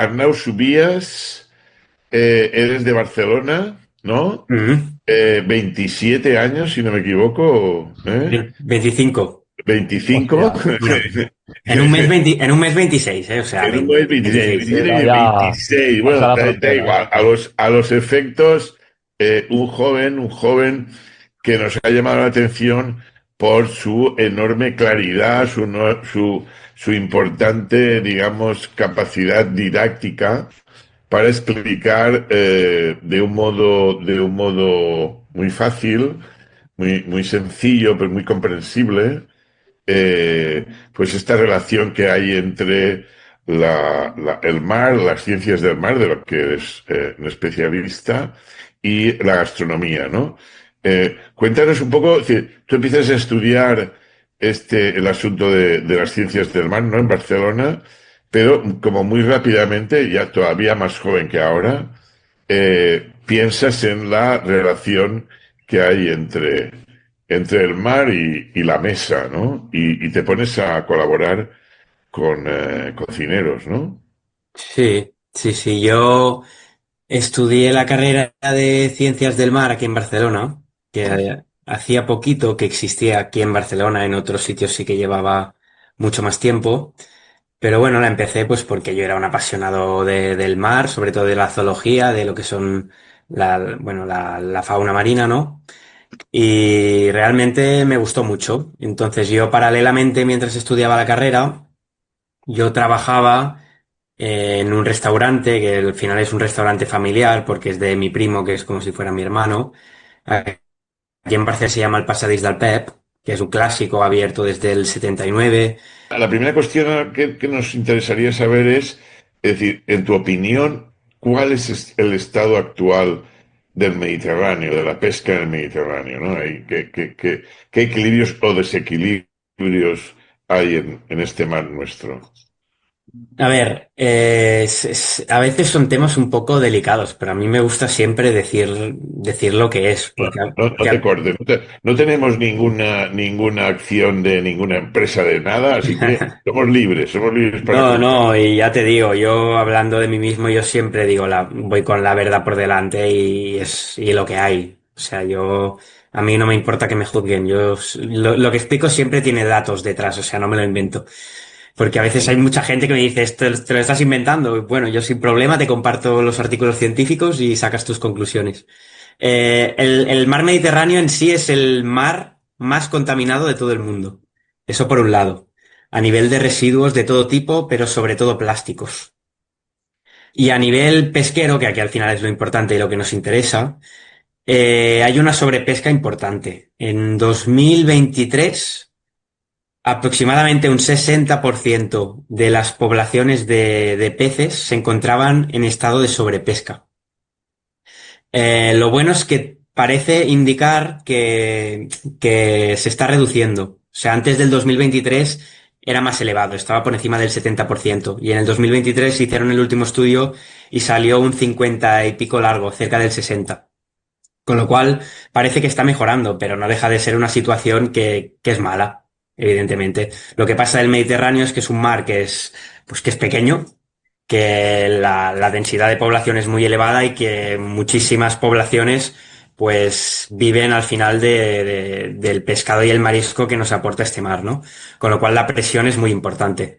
Arnau Subías, eres de Barcelona, ¿no? Ujú. 27 años, si no me equivoco, ¿eh? 25. 25. Hostia, bueno, en un mes 26, o sea, En un mes 26, 26. 27 Era y ya 26. pasar Bueno, la da frontera, igual. sí. A los efectos, un joven que nos ha llamado la atención por su enorme claridad, su importante, digamos, capacidad didáctica para explicar de un modo muy fácil, muy sencillo, pero muy comprensible, pues esta relación que hay entre el mar, las ciencias del mar, de lo que es un especialista, y la gastronomía, ¿no? Cuéntanos un poco, es decir, tú empiezas a estudiar el asunto de las ciencias del mar, ¿no? En Barcelona, pero como muy rápidamente, ya todavía más joven que ahora, piensas en la relación que hay entre el mar y la mesa, ¿no? Y te pones a colaborar con cocineros, ¿no? Sí, sí, sí. Yo estudié la carrera de Ciencias del Mar aquí en Barcelona, que hacía poquito que existía aquí en Barcelona, en otros sitios sí que llevaba mucho más tiempo. Pero bueno, la empecé pues porque yo era un apasionado del mar, sobre todo de la zoología, de lo que son la fauna marina, ¿no? Y realmente me gustó mucho. Entonces yo paralelamente, mientras estudiaba la carrera, yo trabajaba en un restaurante, que al final es un restaurante familiar, porque es de mi primo, que es como si fuera mi hermano. Aquí en Barcelona se llama el Passadís del Pep, que es un clásico abierto desde el 79. La primera cuestión que nos interesaría saber es decir, en tu opinión, ¿cuál es el estado actual del Mediterráneo, de la pesca en el Mediterráneo, ¿no? ¿Qué equilibrios o desequilibrios hay en este mar nuestro? A ver, a veces son temas un poco delicados, pero a mí me gusta siempre decir lo que es, No, porque, no te porque cortes. No tenemos ninguna acción de ninguna empresa de nada, así que somos libres para no, contar. no, y ya te digo, yo hablando de mí mismo, yo siempre digo, voy con la verdad por delante y lo que hay. O sea, a mí no me importa que me juzguen, lo que explico siempre tiene datos detrás, o sea, no me lo invento. Porque a veces hay mucha gente que me dice, esto te lo estás inventando. Bueno, yo sin problema te comparto los artículos científicos y sacas tus conclusiones. El mar Mediterráneo en sí es el mar más contaminado de todo el mundo. Eso por un lado. A nivel de residuos de todo tipo, pero sobre todo plásticos. Y a nivel pesquero, que aquí al final es lo importante y lo que nos interesa, hay una sobrepesca importante. En 2023 aproximadamente un 60% de las poblaciones de peces se encontraban en estado de sobrepesca. Lo bueno es que parece indicar que se está reduciendo. O sea, antes del 2023 era más elevado, estaba por encima del 70%. Y en el 2023 hicieron el último estudio y salió un 50 y pico largo, cerca del 60. Con lo cual parece que está mejorando, pero no deja de ser una situación que es mala, evidentemente. Lo que pasa del Mediterráneo es que es un mar pues que es pequeño, que la densidad de población es muy elevada y que muchísimas poblaciones pues viven al final del pescado y el marisco que nos aporta este mar, ¿no? Con lo cual la presión es muy importante.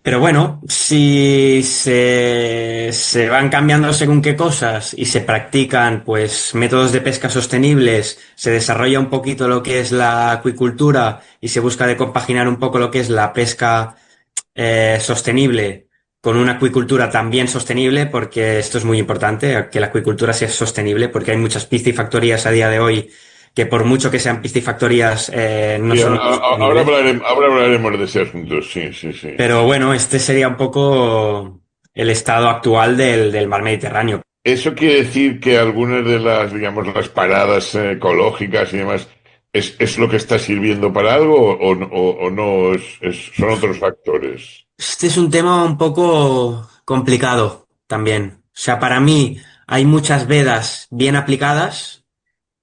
Pero bueno, si se van cambiando según qué cosas y se practican pues métodos de pesca sostenibles, se desarrolla un poquito lo que es la acuicultura y se busca de compaginar un poco lo que es la pesca sostenible con una acuicultura también sostenible, porque esto es muy importante, que la acuicultura sea sostenible, porque hay muchas piscifactorías a día de hoy que por mucho que sean piscifactorías no Y son sostenibles. ahora hablaremos de ese asunto, sí, sí, sí. Pero bueno, este sería un poco el estado actual del mar Mediterráneo. Eso quiere decir que algunas de las, digamos, las paradas ecológicas y demás, es lo que está sirviendo para algo o no, son otros factores? Este es un tema un poco complicado también. O sea, para mí hay muchas vedas bien aplicadas,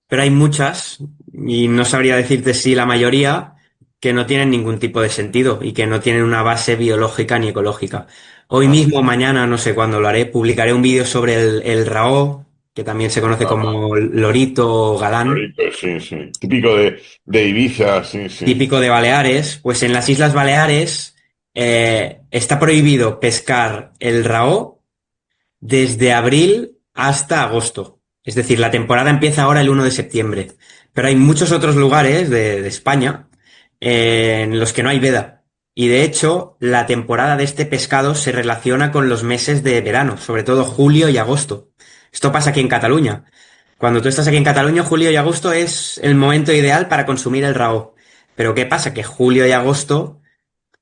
pero hay muchas, y no sabría decirte si la mayoría, que no tienen ningún tipo de sentido y que no tienen una base biológica ni ecológica. Hoy Ajá, mismo, mañana, no sé cuándo lo haré, publicaré un vídeo sobre el raó, que también se conoce ajá. como lorito o galán, Ahorita, sí, sí. Típico de Ibiza, sí, sí. típico de Baleares. Pues en las Islas Baleares está prohibido pescar el raó desde abril hasta agosto. Es decir, la temporada empieza ahora el 1 de septiembre. Pero hay muchos otros lugares de España en los que no hay veda. Y de hecho, la temporada de este pescado se relaciona con los meses de verano, sobre todo julio y agosto. Esto pasa aquí en Cataluña. Cuando tú estás aquí en Cataluña, julio y agosto es el momento ideal para consumir el raó. Pero ¿qué pasa? Que julio y agosto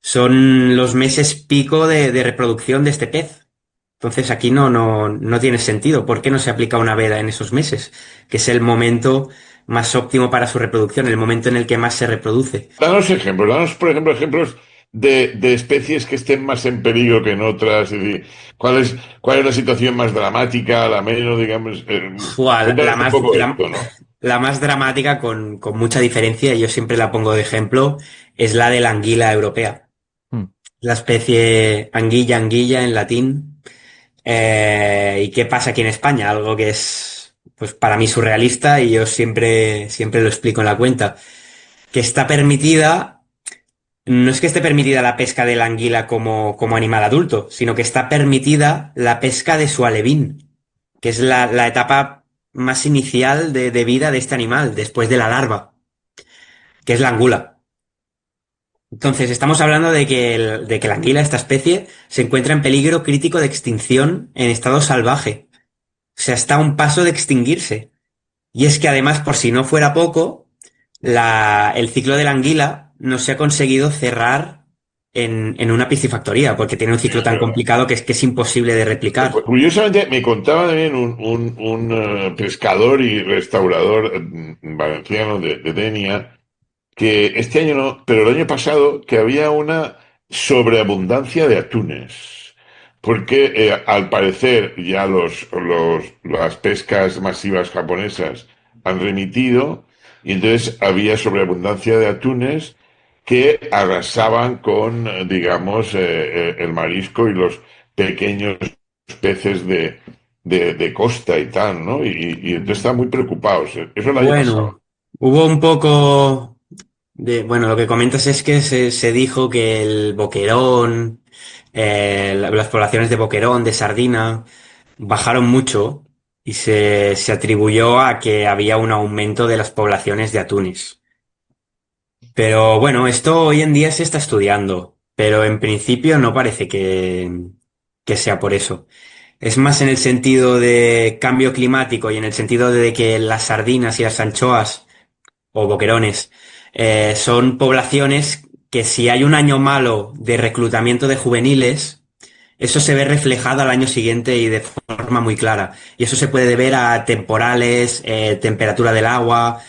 son los meses pico de reproducción de este pez. Entonces aquí no tiene sentido. ¿Por qué no se aplica una veda en esos meses? Que es el momento más óptimo para su reproducción, el momento en el que más se reproduce. Danos ejemplos, danos, por ejemplo, ejemplos de especies que estén más en peligro que en otras. Es decir, cuál es la situación más dramática, la menos, digamos? Fua, Cuéntanos un poco esto, ¿no? la más dramática con mucha diferencia, y yo siempre la pongo de ejemplo, es la de la anguila europea. Mm. La especie anguilla en latín. ¿Y qué pasa aquí en España? Algo que es, pues para mí surrealista y yo siempre lo explico en la cuenta. Que está permitida, no es que esté permitida la pesca de la anguila como animal adulto, sino que está permitida la pesca de su alevín, que es la etapa más inicial de vida de este animal, después de la larva, que es la angula. Entonces, estamos hablando de que la anguila, esta especie, se encuentra en peligro crítico de extinción en estado salvaje. O sea, está a un paso de extinguirse. Y es que además, por si no fuera poco, el ciclo de la anguila no se ha conseguido cerrar en una piscifactoría, porque tiene un Sí, ciclo es tan verdad. complicado que es imposible de replicar. Curiosamente, me contaba también un pescador y restaurador valenciano de Denia que este año no, pero el año pasado que había una sobreabundancia de atunes, porque al parecer ya las pescas masivas japonesas han remitido y entonces había sobreabundancia de atunes que arrasaban con, digamos, el marisco y los pequeños peces de costa y tal, ¿no? Y entonces estaban muy preocupados. Eso el año pasado. Bueno, hubo un poco bueno, lo que comentas es que se dijo que el boquerón, las poblaciones de boquerón, de sardina, bajaron mucho y se atribuyó a que había un aumento de las poblaciones de atunes. Pero bueno, esto hoy en día se está estudiando, pero en principio no parece que sea por eso. Es más en el sentido de cambio climático y en el sentido de que las sardinas y las anchoas o boquerones son poblaciones que si hay un año malo de reclutamiento de juveniles, eso se ve reflejado al año siguiente y de forma muy clara. Y eso se puede deber a temporales, temperatura del agua.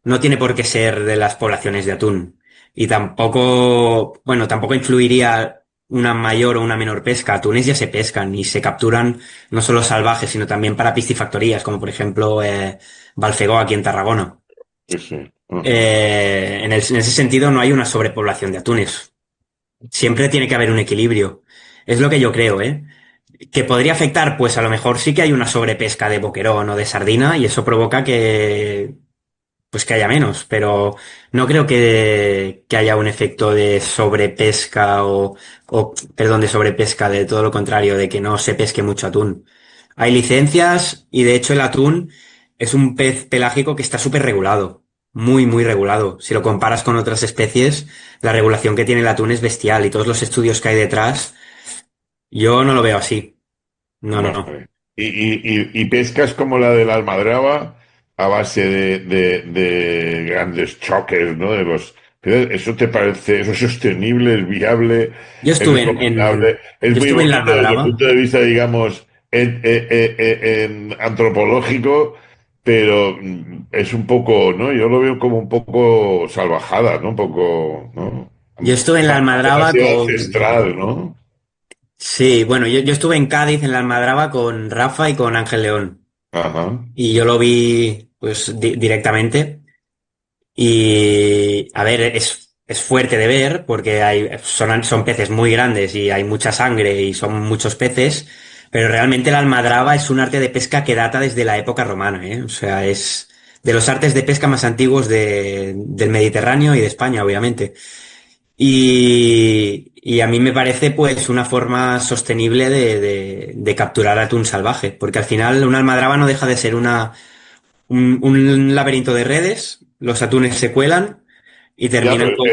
No tiene por qué ser de las poblaciones de atún. Y tampoco, bueno, tampoco influiría una mayor o una menor pesca. Atunes ya se pescan y se capturan no solo salvajes, sino también para piscifactorías, como por ejemplo Balfegó aquí en Tarragona. Sí, sí. Ajá. En ese sentido no hay una sobrepoblación de atunes. Siempre tiene que haber un equilibrio. Es lo que yo creo, ¿eh? Que podría afectar, pues a lo mejor sí que hay una sobrepesca de boquerón o de sardina y eso provoca pues que haya menos, pero no creo que haya un efecto de sobrepesca perdón, de sobrepesca, de todo lo contrario, de que no se pesque mucho atún. Hay licencias y de hecho el atún es un pez pelágico que está súper regulado, muy regulado. Si lo comparas con otras especies, la regulación que tiene el atún es bestial y todos los estudios que hay detrás, yo no lo veo así. No. Vale. Y pescas como la de la almadraba a base de grandes choques, ¿no? ¿Eso te parece, eso es sostenible, es viable, Yo es estuve recomendable? Es yo muy estuve en la bonito desde el Almadraba. punto de vista, digamos, en antropológico, pero es un poco, ¿no? Yo lo veo como un poco salvajada, ¿no? Un poco, ¿no? Yo estuve en la Almadraba Demasiado con... ancestral, ¿no? Sí, bueno, yo estuve en Cádiz, en la Almadraba, con Rafa y con Ángel León. Ajá. Y yo lo vi, pues, directamente. Y, a ver, es fuerte de ver porque son peces muy grandes y hay mucha sangre y son muchos peces, pero realmente la almadraba es un arte de pesca que data desde la época romana, ¿eh? O sea, es de los artes de pesca más antiguos del Mediterráneo y de España, obviamente. Y a mí me parece pues una forma sostenible de capturar atún salvaje, porque al final una almadraba no deja de ser un laberinto de redes, los atunes se cuelan y Ya, terminan pero con...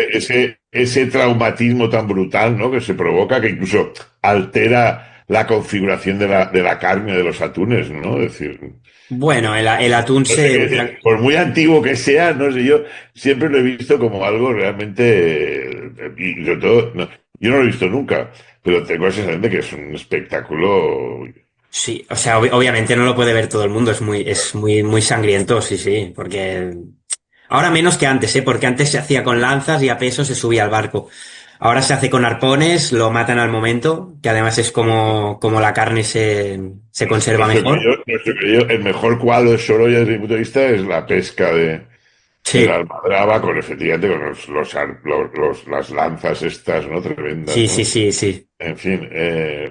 ese traumatismo tan brutal, ¿no? Que se provoca, que incluso altera la configuración de la carne de los atunes, ¿no? Es decir, Bueno, el atún no sé se qué ultra... decir, por muy antiguo que sea, no sé, yo siempre lo he visto como algo realmente, y sobre todo, yo no lo he visto nunca, pero tengo la sensación de que es un espectáculo. Sí, o sea, obviamente no lo puede ver todo el mundo, muy sangriento, sí, sí, porque ahora menos que antes, ¿eh? Porque antes se hacía con lanzas y a peso se subía al barco. Ahora se hace con arpones, lo matan al momento, que además es como la carne se conserva mejor. Nuestro querido, el mejor cuadro de Sorolla desde mi punto de vista es la pesca de la Sí, almadraba con efectivamente con las lanzas estas, ¿no? Tremendas, sí, sí, ¿no? sí, sí. En fin,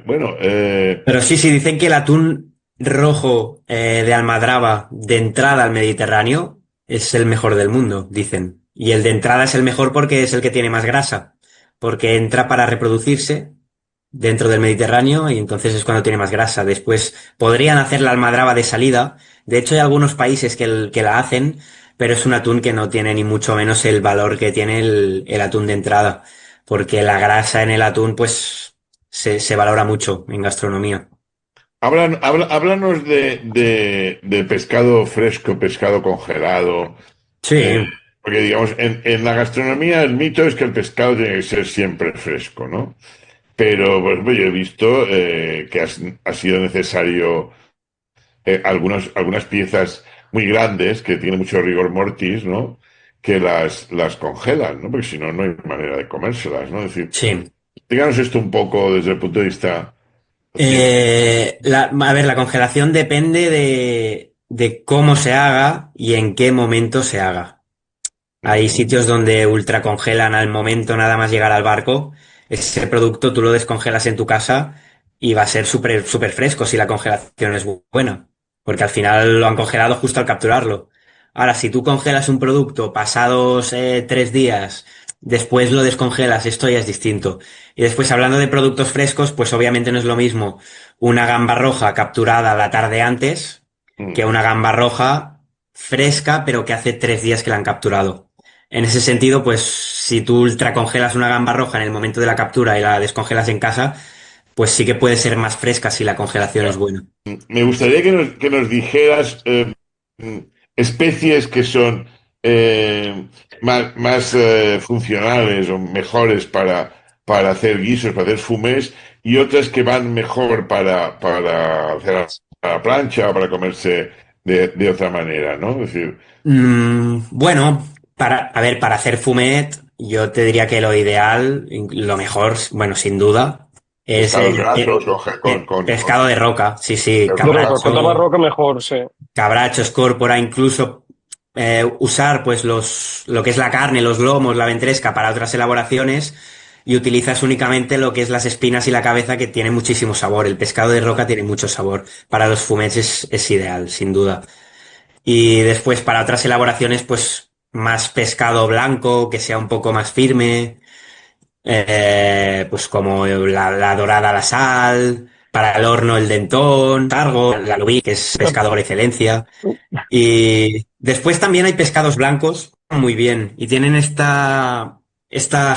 bueno, Pero sí, sí, dicen que el atún rojo de almadraba de entrada al Mediterráneo es el mejor del mundo, dicen. Y el de entrada es el mejor porque es el que tiene más grasa, porque entra para reproducirse dentro del Mediterráneo y entonces es cuando tiene más grasa. Después podrían hacer la almadraba de salida. De hecho, hay algunos países que la hacen, pero es un atún que no tiene ni mucho menos el valor que tiene el atún de entrada, porque la grasa en el atún, pues, se valora mucho en gastronomía. háblanos de pescado fresco, pescado congelado, eh, Sí. porque digamos, en la gastronomía el mito es que el pescado tiene que ser siempre fresco, ¿no? Pero pues yo he visto que ha sido necesario algunas piezas muy grandes que tienen mucho rigor mortis, ¿no? Que las congelan, ¿no? Porque si no, no hay manera de comérselas, ¿no? Es decir, Sí. díganos esto un poco desde el punto de vista científico. A ver, la congelación depende de cómo se haga y en qué momento se haga. Hay Ujú. sitios donde ultracongelan al momento nada más llegar al barco. Ese producto tú lo descongelas en tu casa y va a ser súper súper fresco si la congelación es buena, porque al final lo han congelado justo al capturarlo. Ahora, si tú congelas un producto pasados 3 días, después lo descongelas, esto ya es distinto. Y después, hablando de productos frescos, pues obviamente no es lo mismo una gamba roja capturada la tarde antes que Mm. una gamba roja fresca, pero que hace 3 días que la han capturado. En ese sentido, pues si tú ultracongelas una gamba roja en el momento de la captura y la descongelas en casa, pues sí que puede ser más fresca si la congelación es Ya. buena. Me gustaría que nos dijeras mm, especies que son más funcionales o mejores para hacer guisos, para hacer fumés, y otras que van mejor para hacer a la plancha o para comerse de otra manera, ¿no? Es decir, Bueno, a ver, para hacer fumet, yo te diría que lo ideal, lo mejor, bueno, sin duda, es pescados grasos pescado de roca. Sí, sí, con De roca, cuanta más cabracho, roca mejor, sí. cabracho, escórpora, incluso usar pues lo que es la carne, los lomos, la ventresca para otras elaboraciones y utilizas únicamente lo que es las espinas y la cabeza que tiene muchísimo sabor. El pescado de roca tiene mucho sabor. Para los fumets es ideal, sin duda. Y después para otras elaboraciones pues más pescado blanco, que sea un poco más firme, pues como la dorada a la sal, para el horno el dentón, targo, la lubí, que es pescado por excelencia. Y después también hay pescados blancos, muy bien, y tienen esta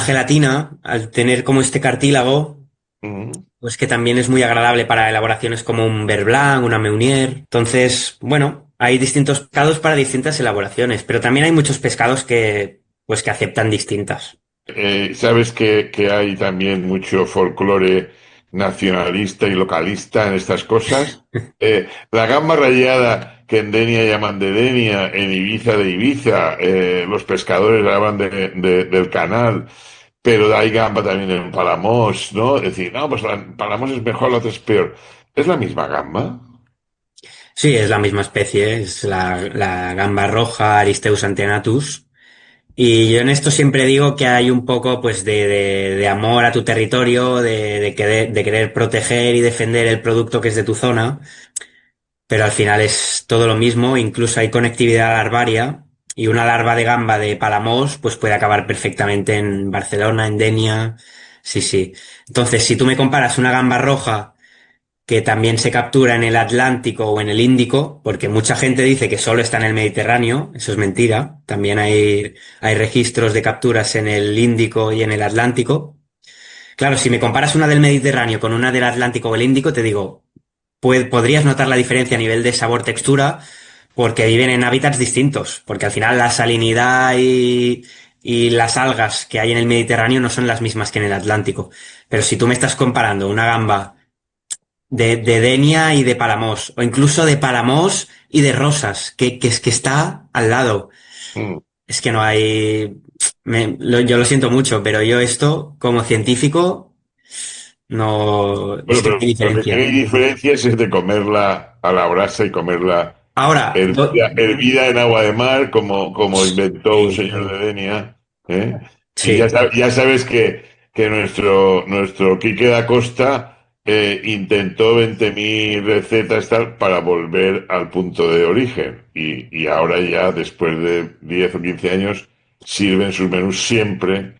gelatina, al tener como este cartílago, mm, pues que también es muy agradable para elaboraciones como un beurre blanc, una meunier. Entonces, bueno, hay distintos pescados para distintas elaboraciones, pero también hay muchos pescados pues que aceptan distintas. sabes que hay también mucho folclore nacionalista y localista en estas cosas. La gamba rallada que en Denia llaman de Denia, en Ibiza de Ibiza, los pescadores hablan del canal, pero hay gamba también en Palamos, ¿no? Es decir, no, pues Palamos es mejor, la otra es peor. ¿Es la misma gamba? Sí, es la misma especie, es la gamba roja Aristeus antenatus. Y yo en esto siempre digo que hay un poco pues de amor a tu territorio, de querer proteger y defender el producto que es de tu zona, pero al final es todo lo mismo, incluso hay conectividad larvaria y una larva de gamba de Palamós pues puede acabar perfectamente en Barcelona, en Denia, sí, sí. Entonces, si tú me comparas una gamba roja que también se captura en el Atlántico o en el Índico, porque mucha gente dice que solo está en el Mediterráneo, eso es mentira, también hay registros de capturas en el Índico y en el Atlántico. Claro, si me comparas una del Mediterráneo con una del Atlántico o el Índico, te digo, podrías notar la diferencia a nivel de sabor, textura, porque viven en hábitats distintos, porque al final la salinidad y las algas que hay en el Mediterráneo no son las mismas que en el Atlántico. Pero si tú me estás comparando una gamba de Denia y de Palamós, o incluso de Palamós y de Rosas, que es que está al lado. Mm. Es que no hay... yo lo siento mucho, pero yo esto, como científico, no... Es Bueno, que no hay pero lo que sí diferencia. hay diferencias es de comerla a la brasa y comerla Ahora, hervida en agua de mar, como inventó un señor sí, de Denia. ¿Eh? Y sí, ya sabes que nuestro Quique da Costa intentó 20.000 recetas tal para volver al punto de origen. Y ahora ya, después de 10 o 15 años, sirven sus menús siempre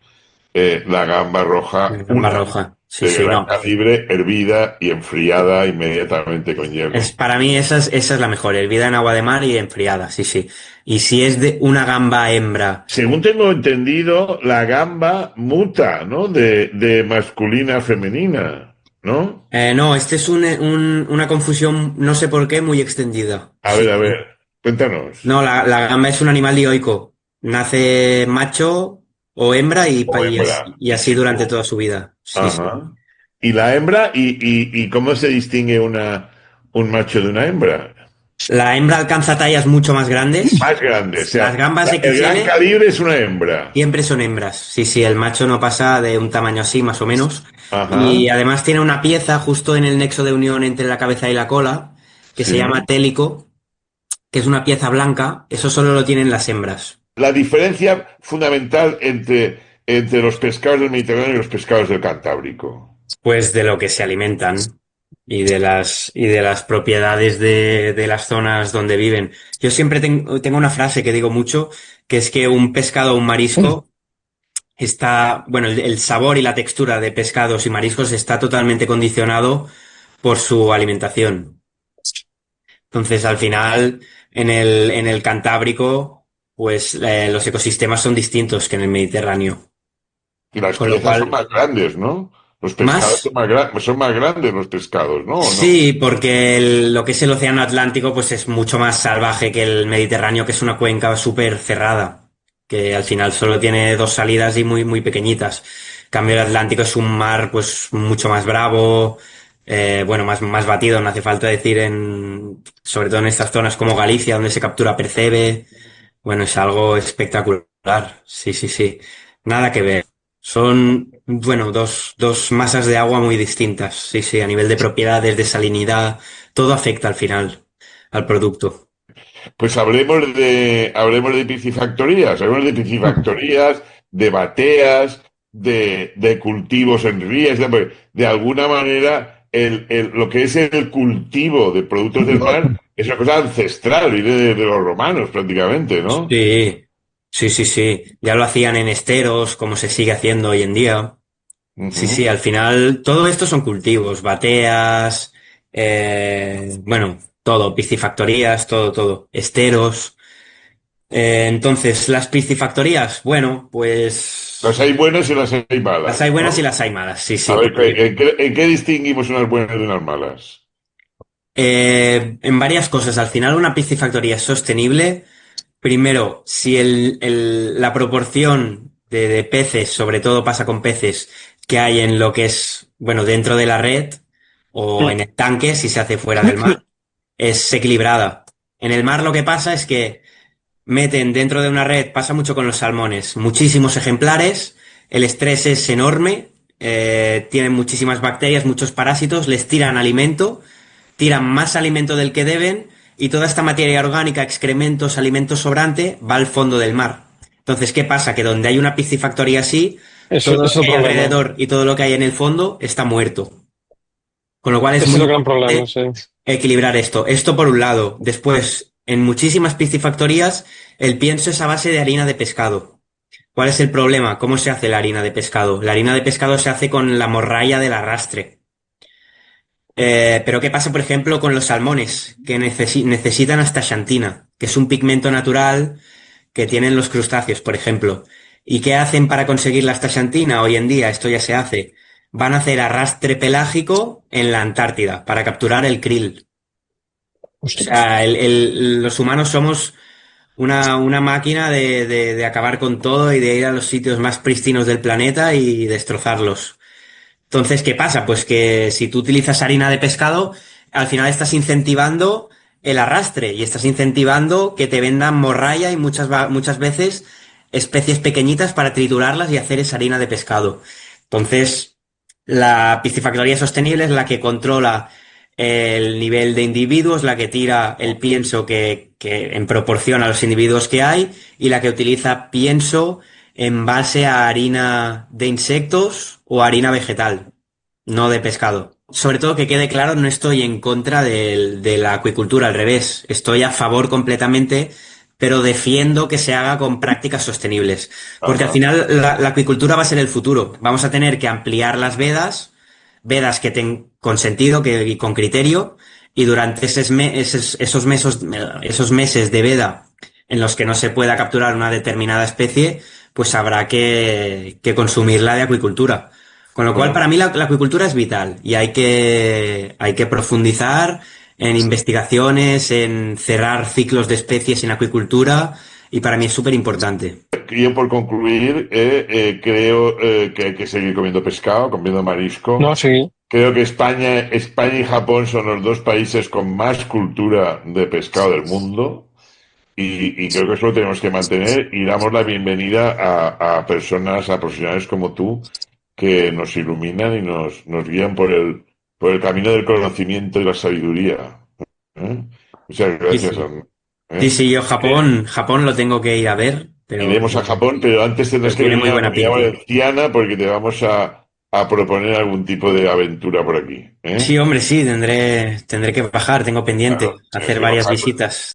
la gamba roja, gamba una roja. Sí, de sí, gran no. calibre, hervida y enfriada inmediatamente con Es, hielo. para mí esa es la mejor, hervida en agua de mar y enfriada, sí, sí. Y si es de una gamba hembra, Según tengo entendido, la gamba muta, ¿no? De masculina a femenina, ¿no? no, este es una confusión, no sé por qué, muy extendida. Sí, A sí. ver, cuéntanos. No, la gamba es un animal dioico. Nace macho o hembra O hembra. y así durante toda su vida. Sí, sí. Ajá. ¿Y la hembra? ¿Y cómo se distingue un macho de una hembra? La hembra alcanza tallas mucho más grandes. Más grande, o Las sea, gambas el gran XL calibre es una hembra. siempre son hembras. Sí, sí, el macho no pasa de un tamaño así, más o menos. Ajá, Y además tiene una pieza justo en el nexo de unión entre la cabeza y la cola, que se llama sí. télico, que es una pieza blanca. Eso solo lo tienen las hembras. La diferencia fundamental entre los pescados del Mediterráneo y los pescados del Cantábrico. Pues de lo que se alimentan y de las propiedades de las zonas donde viven. Yo siempre tengo una frase que digo mucho, que es que un pescado o un marisco está, bueno, el sabor y la textura de pescados y mariscos está totalmente condicionado por su alimentación. Entonces, al final, en el Cantábrico, pues los ecosistemas son distintos que en el Mediterráneo. Y las Con lo piezas son cual, más grandes, ¿no? Los pescados más. son más grandes los pescados, ¿no? ¿O no? Sí, porque lo que es el océano Atlántico pues es mucho más salvaje que el Mediterráneo, que es una cuenca súper cerrada, que al final solo tiene dos salidas y muy, muy pequeñitas. En cambio, el Atlántico es un mar pues mucho más bravo, bueno, más batido, no hace falta decir sobre todo en estas zonas como Galicia, donde se captura percebe. Bueno, es algo espectacular. Sí, sí, sí. Nada que ver. Son, bueno, dos masas de agua muy distintas. Sí, sí, a nivel de propiedades, de salinidad, todo afecta al final al producto. Pues hablemos de piscifactorías, hablemos de piscifactorías, de bateas, de cultivos en rías, de alguna manera lo que es el cultivo de productos del mar es una cosa ancestral, viene de los romanos prácticamente, ¿no? Sí, sí, sí, sí. Ya lo hacían en esteros, como se sigue haciendo hoy en día. Sí, Ujú. sí, al final todo esto son cultivos, bateas, bueno, todo, piscifactorías, todo, todo, esteros. Entonces, las piscifactorías, bueno, Las pues hay buenas y las hay las malas, hay buenas y ¿no? las hay malas, sí, A sí, ver, porque ¿en qué distinguimos unas buenas de unas malas? en varias cosas. Al final, una piscifactoría es sostenible. Primero, si la proporción de peces, sobre todo pasa con peces, que hay en lo que es, bueno, dentro de la red o en el tanque, si se hace fuera del mar, es equilibrada. En el mar lo que pasa es que meten dentro de una red, pasa mucho con los salmones, muchísimos ejemplares, el estrés es enorme, tienen muchísimas bacterias, muchos parásitos, les tiran alimento, tiran más alimento del que deben y toda esta materia orgánica, excrementos, alimento sobrante, va al fondo del mar. Entonces, ¿qué pasa? Que donde hay una piscifactoría así, Eso, todo ese lo es el que hay problema. alrededor y todo lo que hay en el fondo está muerto. Con lo cual es Ese es muy el gran problema, importante sí. equilibrar esto. Esto por un lado. Después, en muchísimas piscifactorías, el pienso es a base de harina de pescado. ¿Cuál es el problema? ¿Cómo se hace la harina de pescado? La harina de pescado se hace con la morralla del arrastre. Pero ¿qué pasa, por ejemplo, con los salmones? Que necesitan astaxantina, que es un pigmento natural que tienen los crustáceos, por ejemplo. ¿Y qué hacen para conseguir la astaxantina hoy en día? Esto ya se hace. Van a hacer arrastre pelágico en la Antártida para capturar el krill. O Ostras. sea, los humanos somos una máquina de acabar con todo y de ir a los sitios más prístinos del planeta y destrozarlos. Entonces, ¿qué pasa? Pues que si tú utilizas harina de pescado, al final estás incentivando el arrastre y estás incentivando que te vendan morralla y muchas veces especies pequeñitas para triturarlas y hacer esa harina de pescado. Entonces, la piscifactoría sostenible es la que controla el nivel de individuos, la que tira el pienso que en proporción a los individuos que hay y la que utiliza pienso en base a harina de insectos o harina vegetal, no de pescado. Sobre todo que quede claro, no estoy en contra de la acuicultura, al revés, estoy a favor completamente, pero defiendo que se haga con prácticas sostenibles. Porque al Ajá. final la acuicultura va a ser el futuro. Vamos a tener que ampliar las vedas que con sentido, y con criterio, y durante esos meses de veda en los que no se pueda capturar una determinada especie, pues habrá que consumirla de acuicultura. Con lo cual, Bueno, para mí la acuicultura es vital y hay que profundizar en investigaciones, en cerrar ciclos de especies en acuicultura y para mí es súper importante. yo por concluir, creo que hay que seguir comiendo pescado, comiendo No, marisco. sí. Creo que España y Japón son los dos países con más cultura de pescado del mundo. Y creo que eso lo tenemos que mantener y damos la bienvenida a personas, a profesionales como tú, que nos iluminan y nos guían por el camino del conocimiento y la sabiduría. ¿Eh? Muchas Sí, gracias, sí. Arnaud, Sí, ¿eh? sí, yo Japón lo tengo que ir a ver, Iremos a Japón, pero antes tendrás pero que tiene venir muy a la buena Comunidad pinta. Valenciana porque te vamos a proponer algún tipo de aventura por aquí. ¿Eh? Sí, hombre, sí, tendré que bajar, tengo pendiente Claro, tienes hacer que varias bajar. visitas.